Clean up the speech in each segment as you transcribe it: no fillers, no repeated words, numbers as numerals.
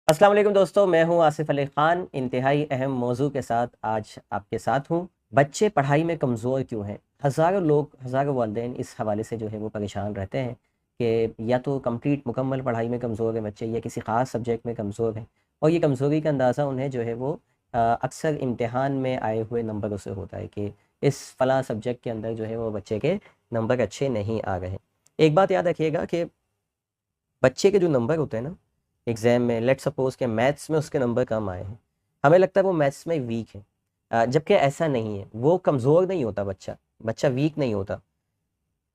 अस्सलाम वालेकुम दोस्तों, मैं हूं आसिफ अली ख़ान। इंतहाई अहम मौजू के साथ आज आपके साथ हूं। बच्चे पढ़ाई में कमज़ोर क्यों हैं? हज़ारों लोग, हज़ारों वालिदैन इस हवाले से जो है वो परेशान रहते हैं कि या तो कंप्लीट मुकम्मल पढ़ाई में कमज़ोर है बच्चे, या किसी ख़ास सब्जेक्ट में कमज़ोर हैं। और ये कमज़ोरी का अंदाज़ा उन्हें जो है वो अक्सर इम्तिहान में आए हुए नंबरों से होता है कि इस फ़लाँ सब्जेक्ट के अंदर जो है वो बच्चे के नंबर अच्छे नहीं आ रहे। एक बात याद रखिएगा कि बच्चे के जो नंबर होते हैं ना एग्ज़ाम में, लेट्स सपोज़ कि मैथ्स में उसके नंबर कम आए हैं, हमें लगता है वो मैथ्स में वीक है। जबकि ऐसा नहीं है, वो कमज़ोर नहीं होता बच्चा, बच्चा वीक नहीं होता।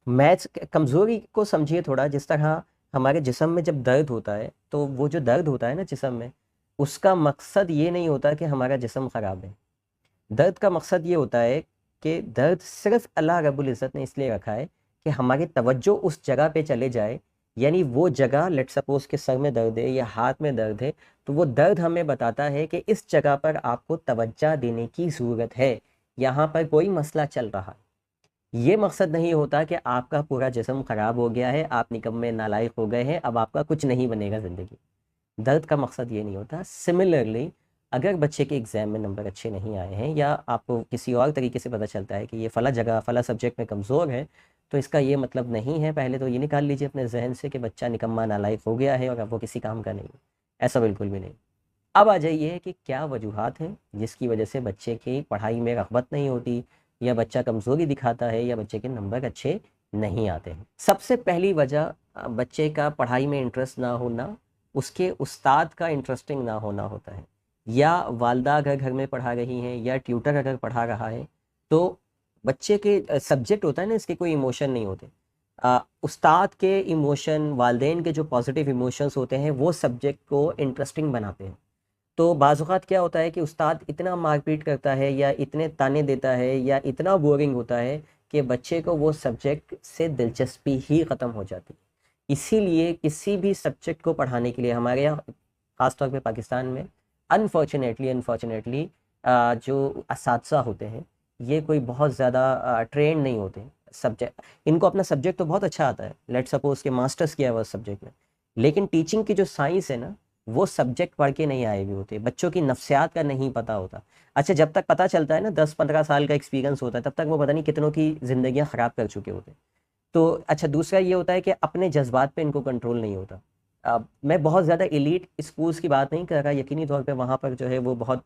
मैथ्स कमज़ोरी को समझिए थोड़ा जिस तरह हमारे जिस्म में जब दर्द होता है, तो वो जो दर्द होता है ना जिस्म में, उसका मकसद ये नहीं होता कि हमारा जिस्म ख़राब है। दर्द का मकसद ये होता है कि दर्द सिर्फ़ अल्लाह रब्बुल इज़्ज़त ने इसलिए रखा है कि हमारी तवज्जो उस जगह पे चले जाए। यानी वो जगह, लेट्स सपोज़ कि सर में दर्द है या हाथ में दर्द है, तो वो दर्द हमें बताता है कि इस जगह पर आपको तवज्जो देने की ज़रूरत है, यहाँ पर कोई मसला चल रहा है। ये मकसद नहीं होता कि आपका पूरा जिस्म ख़राब हो गया है, आप निकम्मे नालायक हो गए हैं, अब आपका कुछ नहीं बनेगा ज़िंदगी। दर्द का मकसद ये नहीं होता। सिमिलरली, अगर बच्चे के एग्ज़ाम में नंबर अच्छे नहीं आए हैं या आपको किसी और तरीके से पता चलता है कि ये फ़ला जगह, फ़ला सब्जेक्ट में कमज़ोर है, तो इसका ये मतलब नहीं है, पहले तो ये निकाल लीजिए अपने ज़हन से कि बच्चा निकम्मा नालायक हो गया है और अब वो किसी काम का नहीं है। ऐसा बिल्कुल भी नहीं। अब आ जाइए कि क्या वजूहात हैं जिसकी वजह से बच्चे की पढ़ाई में रग़बत नहीं होती, या बच्चा कमज़ोरी दिखाता है, या बच्चे के नंबर अच्छे नहीं आते हैं। सबसे पहली वजह बच्चे का पढ़ाई में इंटरेस्ट ना होना, उसके उस्ताद का इंटरेस्टिंग ना होना होता है। या वालदा अगर घर में पढ़ा रही हैं या ट्यूटर अगर पढ़ा रहा है, तो बच्चे के सब्जेक्ट होता है ना, इसके कोई इमोशन नहीं होते। उस्ताद के इमोशन, वालदेन के जो पॉजिटिव इमोशंस होते हैं, वो सब्जेक्ट को इंटरेस्टिंग बनाते हैं। तो बाज़-औक़ात क्या होता है कि उस्ताद इतना मारपीट करता है या इतने ताने देता है या इतना बोरिंग होता है कि बच्चे को वो सब्जेक्ट से दिलचस्पी ही ख़त्म हो जाती है। इसीलिए किसी भी सब्जेक्ट को पढ़ाने के लिए हमारे यहाँ, ख़ास तौर पे पाकिस्तान में, अनफॉर्चुनेटली जो असातिज़ा होते हैं, ये कोई बहुत ज़्यादा ट्रेन्ड नहीं होते सब्जेक्ट। इनको अपना सब्जेक्ट तो बहुत अच्छा आता है, लेट्स सपोज़ कि मास्टर्स किया हुआ उस सब्जेक्ट में, लेकिन टीचिंग की जो साइंस है ना, वो सब्जेक्ट पढ़ के नहीं आए हुए होते, बच्चों की नफ्सियात का नहीं पता होता। अच्छा, जब तक पता चलता है ना, 10-15 साल का एक्सपीरियंस होता है, तब तक वो पता नहीं कितनों की ज़िंदगियाँ ख़राब कर चुके होते हैं। तो अच्छा, दूसरा ये होता है कि अपने जज़्बात पे इनको कंट्रोल नहीं होता। मैं बहुत ज़्यादा एलीट स्कूल्स की बात नहीं कर रहा, यकीनी तौर पे वहाँ पर जो है वो बहुत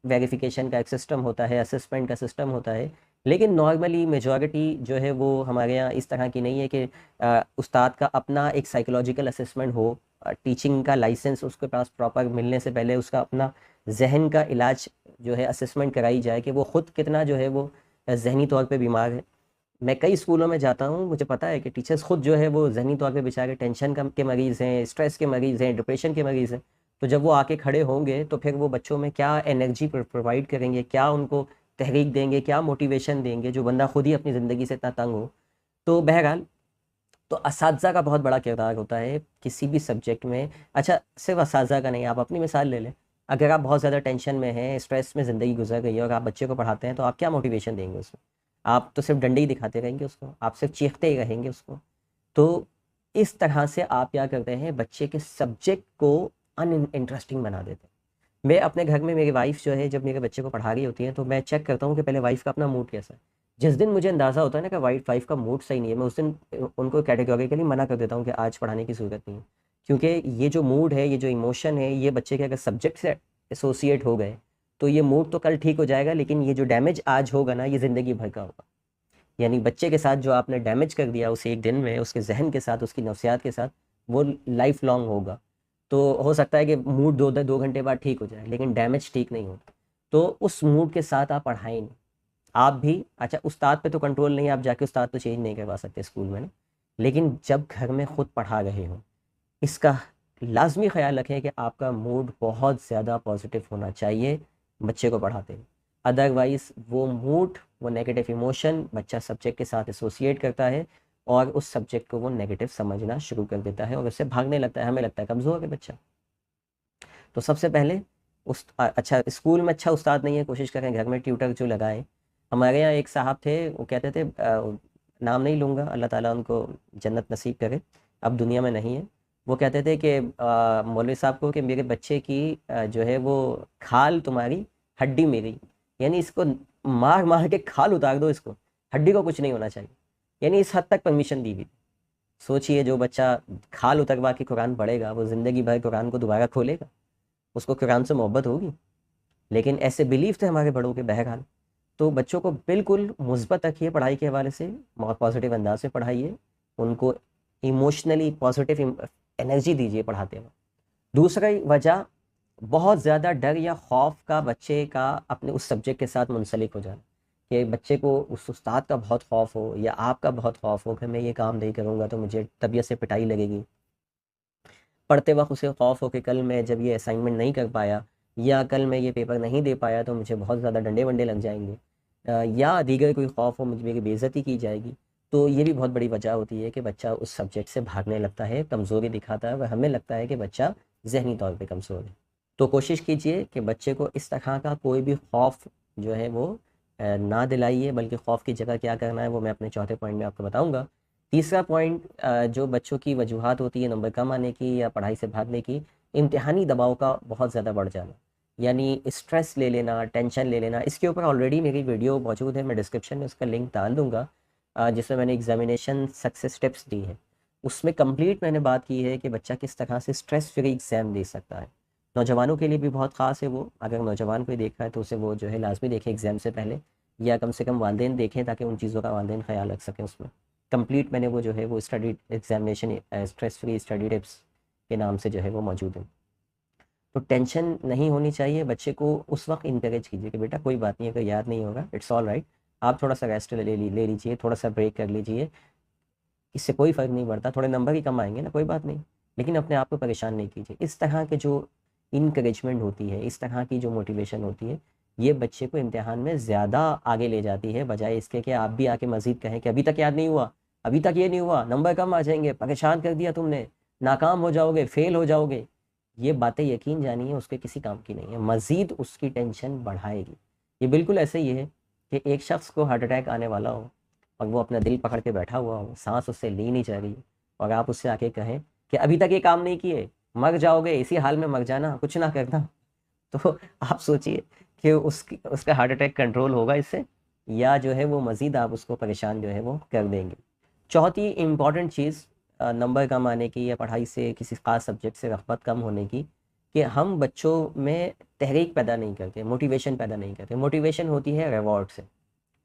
वेरिफ़िकेशन का एक सिस्टम होता है, असेसमेंट का सिस्टम होता है। लेकिन नॉर्मली मेजॉरिटी जो है वो हमारे यहाँ इस तरह की नहीं है कि उस्ताद का अपना एक साइकोलॉजिकल असेसमेंट हो। टीचिंग का लाइसेंस उसके पास प्रॉपर मिलने से पहले उसका अपना ज़हन का इलाज जो है असेसमेंट कराई जाए कि वो ख़ुद कितना जो है वो ज़हनी तौर पे बीमार है। मैं कई स्कूलों में जाता हूँ, मुझे पता है कि टीचर्स खुद जो है वो ज़हनी तौर पे बेचारे टेंशन का के मरीज़ हैं, स्ट्रेस के मरीज़ हैं, डिप्रेशन के मरीज़ हैं। तो जब वो आके खड़े होंगे तो फिर वो बच्चों में क्या एनर्जी प्रोवाइड करेंगे, क्या उनको तहरीक देंगे, क्या मोटिवेशन देंगे, जो बंदा खुद ही अपनी ज़िंदगी से इतना तंग हो। तो बहरहाल, तो असातिज़ा का बहुत बड़ा किरदार होता है किसी भी सब्जेक्ट में। अच्छा, सिर्फ़ असातिज़ा का नहीं, आप अपनी मिसाल ले लें। अगर आप बहुत ज़्यादा टेंशन में हैं, स्ट्रेस में ज़िंदगी गुज़र गई है और आप बच्चे को पढ़ाते हैं, तो आप क्या मोटिवेशन देंगे उसमें? आप तो सिर्फ़ डंडे ही दिखाते रहेंगे उसको, आप सिर्फ़ चीखते ही रहेंगे उसको। तो इस तरह से आप क्या करते हैं, बच्चे के सब्जेक्ट को इंटरेस्टिंग बना देते हैं। मैं अपने घर में, मेरी वाइफ़ जो है जब मेरे बच्चे को पढ़ा रही होती हैं, तो मैं चेक करता हूँ कि पहले वाइफ़ का अपना मूड कैसा है। जिस दिन मुझे अंदाज़ा होता है ना कि वाइफ़ का मूड सही नहीं है, मैं उस दिन उनको कैटेगोरिकली मना कर देता हूँ कि आज पढ़ाने की ज़रूरत नहीं है। क्योंकि ये जो मूड है, ये जो इमोशन है, ये बच्चे के अगर सब्जेक्ट से एसोसिएट हो गए, तो ये मूड तो कल ठीक हो जाएगा, लेकिन ये जो डैमेज आज होगा ना, ये ज़िंदगी भर का होगा। यानी बच्चे के साथ जो आपने डैमेज कर दिया उसे एक दिन में, उसके ज़हन के साथ, उसकी नफ्सियात के साथ, वो लाइफ़ लॉन्ग होगा। तो हो सकता है कि मूड 2 घंटे बाद ठीक हो जाए, लेकिन डैमेज ठीक नहीं होता। तो उस मूड के साथ आप पढ़ाएँ नहीं। आप भी, अच्छा, उस्ताद पे तो कंट्रोल नहीं है, आप जाके उस्ताद तो चेंज नहीं करवा सकते स्कूल में ना। लेकिन जब घर में खुद पढ़ा रहे हो, इसका लाज़मी ख़्याल रखें कि आपका मूड बहुत ज़्यादा पॉज़िटिव होना चाहिए बच्चे को पढ़ाते हुए। अदरवाइज़ वो मूड, वो नेगेटिव इमोशन बच्चा सब्जेक्ट के साथ एसोसिएट करता है और उस सब्जेक्ट को वो नेगेटिव समझना शुरू कर देता है और उससे भागने लगता है, हमें लगता है कमज़ोर है बच्चा। तो सबसे पहले अच्छा, स्कूल में अच्छा उस्ताद नहीं है, कोशिश करें घर में ट्यूटर जो लगाएँ। हमारे यहाँ एक साहब थे, वो कहते थे, नाम नहीं लूँगा, अल्लाह ताला उनको जन्नत नसीब करे, अब दुनिया में नहीं है। वो कहते थे कि मौलवी साहब को कि मेरे बच्चे की जो है वो खाल तुम्हारी हड्डी मेरी, यानी इसको मार मार के खाल उतार दो, इसको हड्डी को कुछ नहीं होना चाहिए, यानी इस हद तक परमिशन दी हुई। सोचिए जो बच्चा खाल उतरवा के कुरान पढ़ेगा वो ज़िंदगी भर कुरान को दोबारा खोलेगा, उसको कुरान से मोहब्बत होगी। लेकिन ऐसे बिलीफ थे हमारे बड़ों के बहरहाल। तो बच्चों को बिल्कुल मुस्बत रखिए पढ़ाई के हवाले से, बहुत पॉजिटिव अंदाज से पढ़ाइए, उनको इमोशनली पॉजिटिव एनर्जी दीजिए पढ़ाते वक्त। दूसरी वजह, बहुत ज़्यादा डर या खौफ का बच्चे का अपने उस सब्जेक्ट के साथ मुंसलिक हो जाना, कि बच्चे को उस उस्ताद का बहुत खौफ हो या आपका बहुत खौफ हो कि मैं ये काम नहीं करूँगा तो मुझे तबीयत से पिटाई लगेगी। पढ़ते वक्त उसे खौफ हो कि कल मैं जब ये असाइनमेंट नहीं कर पाया या कल मैं ये पेपर नहीं दे पाया तो मुझे बहुत ज़्यादा डंडे वंडे लग जाएंगे, या दीगर कोई खौफ हो मुझे मेरी बेइज्जती की जाएगी। तो ये भी बहुत बड़ी वजह होती है कि बच्चा उस सब्जेक्ट से भागने लगता है, कमज़ोरी दिखाता है, वह हमें लगता है कि बच्चा ज़हनी तौर पे कमज़ोर है। तो कोशिश कीजिए कि बच्चे को इस तरह का कोई भी खौफ जो है वो ना दिलाइए, बल्कि खौफ की जगह क्या करना है वो मैं अपने चौथे पॉइंट में आपको बताऊँगा। तीसरा पॉइंट, जो बच्चों की वजूहात होती है नंबर कम आने की या पढ़ाई से भागने की, इम्तिहानी दबाव का बहुत ज़्यादा बढ़ जाना, यानी स्ट्रेस ले लेना, टेंशन ले लेना। इसके ऊपर ऑलरेडी मेरी वीडियो मौजूद है, मैं डिस्क्रिप्शन में उसका लिंक डाल दूँगा, जिसमें मैंने एग्जामिनेशन सक्सेस टिप्स दी है। उसमें कंप्लीट मैंने बात की है कि बच्चा किस तरह से स्ट्रेस फ्री एग्ज़ाम दे सकता है। नौजवानों के लिए भी बहुत ख़ास है वो, अगर नौजवान कोई देख रहा है तो उसे वो जो है लाज़मी देखे एग्ज़ाम से पहले, या कम से कम वालिदैन देखें ताकि उन चीज़ों का वालिदैन ख़्याल रख सकें उसमें। कंप्लीट मैंने वो जो है वो study examination stress free study tips के नाम से जो है वो मौजूद है। तो टेंशन नहीं होनी चाहिए, बच्चे को उस वक्त इंकरेज कीजिए कि बेटा कोई बात नहीं, अगर याद नहीं होगा इट्स ऑल राइट, आप थोड़ा सा रेस्ट ले लीजिए, थोड़ा सा ब्रेक कर लीजिए, इससे कोई फ़र्क नहीं पड़ता, थोड़े नंबर ही कम आएंगे ना, कोई बात नहीं, लेकिन अपने आप को परेशान नहीं कीजिए। इस तरह के जो इनकरेजमेंट होती है, इस तरह की जो मोटिवेशन होती है, ये बच्चे को इम्तिहान में ज़्यादा आगे ले जाती है, बजाय इसके कि आप भी आके मज़ीद कहें कि अभी तक याद नहीं हुआ, अभी तक ये नहीं हुआ, नंबर कम आ जाएंगे, परेशान कर दिया तुमने, नाकाम हो जाओगे, फेल हो जाओगे। ये बातें यकीन जानिए उसके किसी काम की नहीं है, मज़ीद उसकी टेंशन बढ़ाएगी। ये बिल्कुल ऐसे ही है कि एक शख्स को हार्ट अटैक आने वाला हो और वो अपना दिल पकड़ के बैठा हुआ हो, सांस उससे ली नहीं जा रही, और आप उससे आके कहें कि अभी तक ये काम नहीं किए, मर जाओगे, इसी हाल में मर जाना, कुछ ना करना, तो आप सोचिए कि उसका हार्ट अटैक कंट्रोल होगा इससे, या जो है वो मज़ीद आप उसको परेशान जो है वो कर देंगे। चौथी इम्पॉर्टेंट चीज़, नंबर कम आने की या पढ़ाई से किसी ख़ास सब्जेक्ट से रग़बत कम होने की, कि हम बच्चों में तहरीक पैदा नहीं करते, मोटिवेशन पैदा नहीं करते। मोटिवेशन होती है रिवॉर्ड से,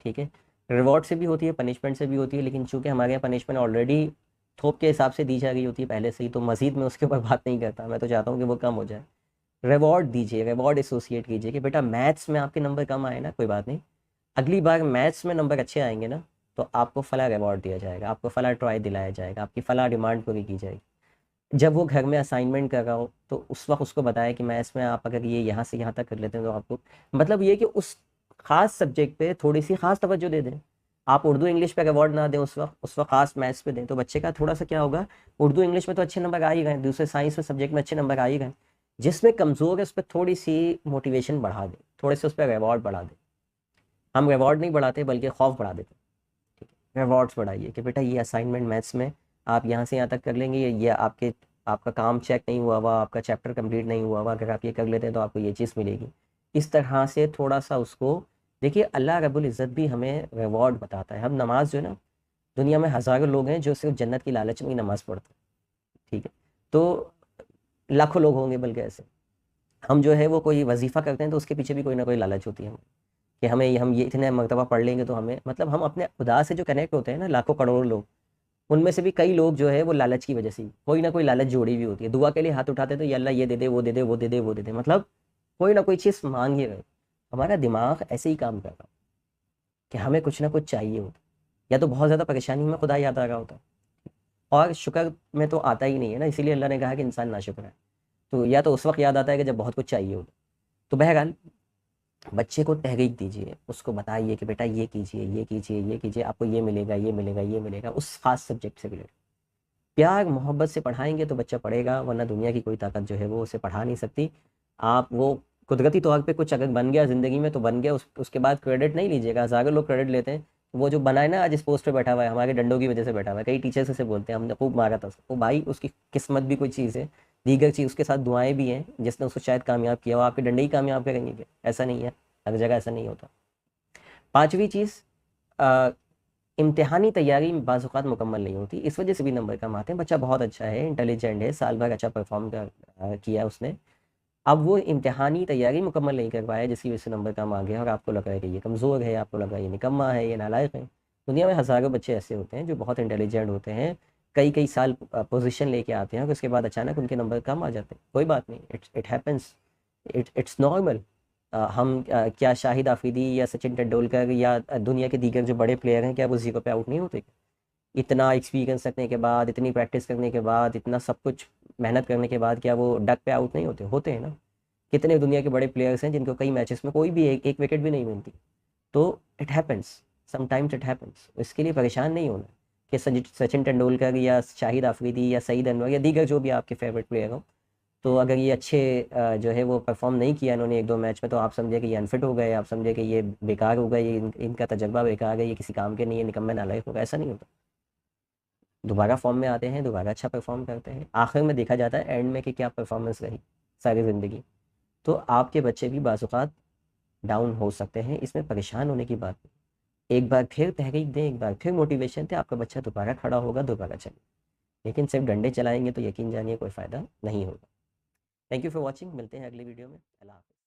ठीक है, रिवॉर्ड से भी होती है, पनिशमेंट से भी होती है, लेकिन चूंकि हमारे यहाँ पनिशमेंट ऑलरेडी थोप के हिसाब से दी जा रही होती है पहले से ही, तो मज़ीद मैं उसके ऊपर बात नहीं करता, मैं तो चाहता हूँ कि वो कम हो जाए। रिवॉर्ड दीजिए, रिवॉर्ड एसोसिएट कीजिए कि बेटा मैथ्स में आपके नंबर कम आए ना, कोई बात नहीं, अगली बार मैथ्स में नंबर अच्छे आएंगे ना तो आपको फ़ला रिवॉर्ड दिया जाएगा, आपको फ़ला ट्रॉय दिलाया जाएगा, आपकी फ़ला डिमांड पूरी की जाएगी। जब वो घर में असाइनमेंट कर रहा हो तो उस वक्त उसको बताया कि मैथ्स में आप अगर ये यहाँ से यहाँ तक कर लेते हैं तो आपको, मतलब ये कि उस ख़ास सब्जेक्ट पे थोड़ी सी ख़ास तवज्जो दे दें। आप उर्दू इंग्लिश पे रिवॉर्ड ना दें उस वक्त ख़ास मैथ्स पे दें, तो बच्चे का थोड़ा सा क्या होगा, उर्दू इंग्लिश में तो अच्छे नंबर आ ही गए, दूसरे साइंस में सब्जेक्ट में अच्छे नंबर आ ही गए, जिसमें कमज़ोर है उस पर थोड़ी सी मोटिवेशन बढ़ा दें, थोड़े से उस पर रिवॉर्ड बढ़ा दें। हम रिवॉर्ड नहीं बढ़ाते बल्कि खौफ बढ़ा देते, ठीक है, रिवॉर्ड्स बढ़ाइए कि बेटा ये असाइनमेंट मैथ्स में आप यहाँ से यहाँ तक कर लेंगे, ये आपका काम चेक नहीं हुआ हुआ, आपका चैप्टर कंप्लीट नहीं हुआ हुआ, अगर आप ये कर लेते हैं तो आपको ये चीज़ मिलेगी। इस तरह से थोड़ा सा उसको देखिए, अल्लाह रब्बुल इज़्ज़त भी हमें रिवॉर्ड बताता है। हम नमाज जो है ना, दुनिया में हज़ारों लोग हैं जो सिर्फ जन्नत की लालच में ही नमाज़ पढ़ते हैं, ठीक है, तो लाखों लोग होंगे बल्कि ऐसे। हम जो है वो कोई वजीफ़ा करते हैं तो उसके पीछे भी कोई ना कोई लालच होती है हमें, कि हम ये इतने मरतबा पढ़ लेंगे तो हमें, मतलब हम अपने खुदा से जो कनेक्ट होते हैं ना, लाखों करोड़ों लोग, उनमें से भी कई लोग जो है वो लालच की वजह से ही, कोई ना कोई लालच जोड़ी हुई होती है। दुआ के लिए हाथ उठाते तो ये अल्लाह ये दे दे, वो दे दे, वो दे दे, वो दे दे, मतलब कोई ना कोई चीज़ मांग ही रहे। हमारा दिमाग ऐसे ही काम कर रहा है कि हमें कुछ ना कुछ चाहिए होता, या तो बहुत ज़्यादा परेशानी में खुदा याद आ रहा होता, और शुक्र में तो आता ही नहीं है ना, इसीलिए अल्लाह ने कहा कि इंसान नाशुक्र है। तो या तो उस वक्त याद आता है कि जब बहुत कुछ चाहिए होता। तो बहरहाल बच्चे को तहरीक दीजिए, उसको बताइए कि बेटा ये कीजिए, ये कीजिए, ये कीजिए, आपको ये मिलेगा, ये मिलेगा, ये मिलेगा, उस खास सब्जेक्ट से रिलेटेड। प्यार मोहब्बत से पढ़ाएंगे तो बच्चा पढ़ेगा, वरना दुनिया की कोई ताकत जो है वो उसे पढ़ा नहीं सकती। आप वो कुदरती तौर पे कुछ अगर बन गया ज़िंदगी में तो बन गया, उसके बाद क्रेडिट नहीं लीजिएगा। हज़ारों लोग क्रेडिट लेते हैं, वो जो बना है ना, आज इस पोस्ट पे बैठा हुआ है, हमारे डंडों की वजह से बैठा हुआ है। कई टीचर्स से बोलते हैं हमने खूब मारा था उसको। वो भाई उसकी किस्मत भी कोई चीज़ है, दीगर चीज़ उसके साथ दुआएं भी हैं, जिसने उसको शायद कामयाब किया। वो आपके डंडे ही कामयाब करेंगे क्या? ऐसा नहीं है, हर जगह ऐसा नहीं होता। पांचवी चीज़, इम्तिहानी तैयारी बाज़ औक़ात मुकम्मल नहीं होती, इस वजह से भी नंबर कम आते हैं। बच्चा बहुत अच्छा है, इंटेलिजेंट है, साल भर अच्छा परफॉर्म किया उसने, अब वो इम्तिहानी तैयारी मुकम्मल नहीं कर पाया, जिसकी वजह से नंबर कम आ गया और आपको लग रहा है कि ये कमज़ोर है, आपको लग रहा है ये निकम्मा है, ये नालायक है। दुनिया में हज़ारों बच्चे ऐसे होते हैं जो बहुत इंटेलिजेंट होते हैं, कई कई साल पोजीशन लेके आते हैं और उसके बाद अचानक उनके नंबर कम आ जाते हैं। कोई बात नहीं, it's it happens, it's normal. हम क्या शाहिद आफरीदी या सचिन तेंदुलकर या दुनिया के दीगर जो बड़े प्लेयर हैं, क्या वो ज़ीरो पे आउट नहीं होते? इतना एक्सपीरियंस रखने के बाद, इतनी प्रैक्टिस करने के बाद, इतना सब कुछ मेहनत करने के बाद, क्या वो डक पे आउट नहीं होते? होते हैं ना। कितने दुनिया के बड़े प्लेयर्स हैं जिनको कई मैचेस में कोई भी एक विकेट भी नहीं मिलती। तो it happens, sometimes it happens. इसके लिए परेशान नहीं होना कि सचिन तेंदुलकर या शाहिद आफरीदी या सईद अनवर या दीगर जो भी आपके फेवरेट प्लेयर हो, तो अगर ये अच्छे जो है वो परफॉर्म नहीं किया इन्होंने एक दो मैच में, तो आप समझे कि ये अनफिट हो गए, आप समझे कि ये बेकार हो गए, ये इनका तजर्बा बेकार है, ये किसी काम के नहीं है, निकम्मे नालायक होगा। ऐसा नहीं होता। दोबारा फॉर्म में आते हैं, दोबारा अच्छा परफॉर्म करते हैं, आखिर में देखा जाता है एंड में कि क्या परफॉर्मेंस रही सारी ज़िंदगी। तो आपके बच्चे भी बाज़ डाउन हो सकते हैं, इसमें परेशान होने की बात नहीं। एक बार फिर तहरीक दें, एक बार फिर मोटिवेशन दें, आपका बच्चा दोबारा खड़ा होगा, दोबारा चले। लेकिन सिर्फ डंडे चलाएंगे तो यकीन जानिए कोई फ़ायदा नहीं होगा। थैंक यू फॉर वॉचिंग, मिलते हैं अगली वीडियो में। अल्लाह हाफ़िज़।